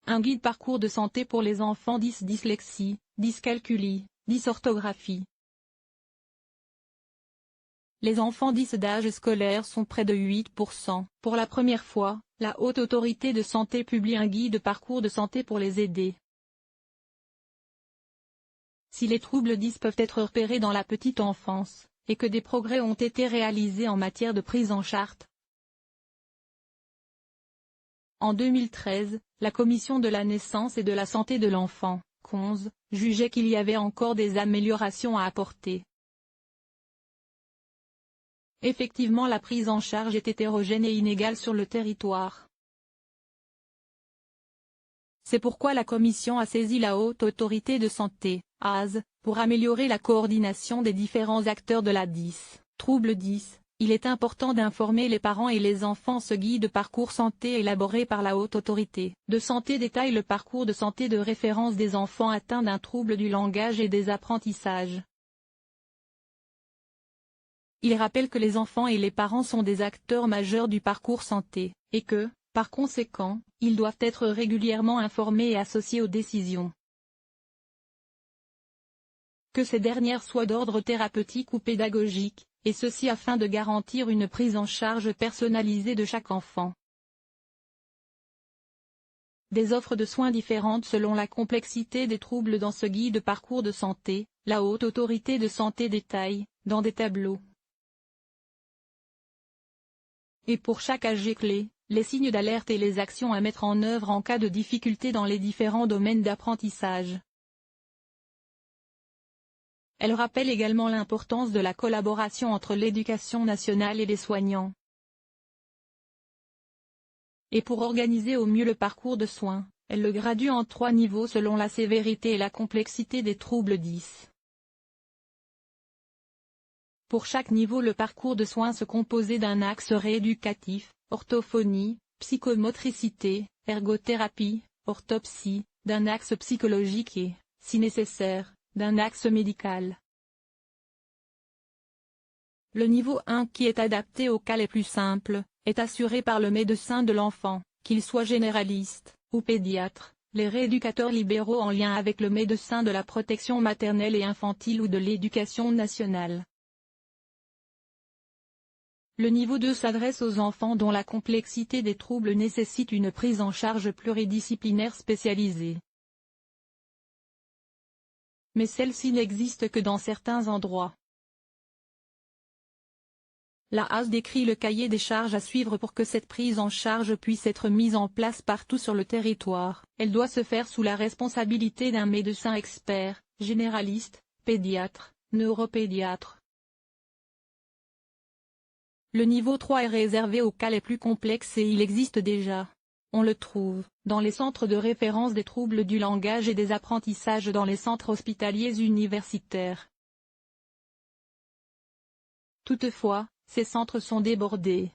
Un guide parcours de santé pour les enfants dyslexie, dyscalculie, dysorthographie. Les enfants d'âge scolaire sont près de 8%. Pour la première fois, la Haute Autorité de Santé publie un guide parcours de santé pour les aider. Si les troubles dys peuvent être repérés dans la petite enfance, et que des progrès ont été réalisés en matière de prise en charge. En 2013, la Commission de la naissance et de la santé de l'enfant, CONS, jugeait qu'il y avait encore des améliorations à apporter. Effectivement, la prise en charge est hétérogène et inégale sur le territoire. C'est pourquoi la Commission a saisi la Haute Autorité de Santé, HAS, pour améliorer la coordination des différents acteurs de la trouble dys. Il est important d'informer les parents et les enfants. Ce guide parcours santé élaboré par la Haute Autorité de Santé détaille le parcours de santé de référence des enfants atteints d'un trouble du langage et des apprentissages. Il rappelle que les enfants et les parents sont des acteurs majeurs du parcours santé, et que, par conséquent, ils doivent être régulièrement informés et associés aux décisions. Que ces dernières soient d'ordre thérapeutique ou pédagogique, et ceci afin de garantir une prise en charge personnalisée de chaque enfant. Des offres de soins différentes selon la complexité des troubles. Dans ce guide parcours de santé, la Haute Autorité de Santé détaille, dans des tableaux et pour chaque âge clé, les signes d'alerte et les actions à mettre en œuvre en cas de difficulté dans les différents domaines d'apprentissage. Elle rappelle également l'importance de la collaboration entre l'éducation nationale et les soignants. Et pour organiser au mieux le parcours de soins, elle le gradue en 3 niveaux selon la sévérité et la complexité des troubles dys. Pour chaque niveau, le parcours de soins se composait d'un axe rééducatif, orthophonie, psychomotricité, ergothérapie, orthopsie, d'un axe psychologique et, si nécessaire, d'un axe médical. Le niveau 1, qui est adapté aux cas les plus simples, est assuré par le médecin de l'enfant, qu'il soit généraliste ou pédiatre, les rééducateurs libéraux en lien avec le médecin de la protection maternelle et infantile ou de l'éducation nationale. Le niveau 2 s'adresse aux enfants dont la complexité des troubles nécessite une prise en charge pluridisciplinaire spécialisée. Mais celle-ci n'existe que dans certains endroits. La HAS décrit le cahier des charges à suivre pour que cette prise en charge puisse être mise en place partout sur le territoire. Elle doit se faire sous la responsabilité d'un médecin expert, généraliste, pédiatre, neuropédiatre. Le niveau 3 est réservé aux cas les plus complexes et il existe déjà. On le trouve dans les centres de référence des troubles du langage et des apprentissages dans les centres hospitaliers universitaires. Toutefois, ces centres sont débordés.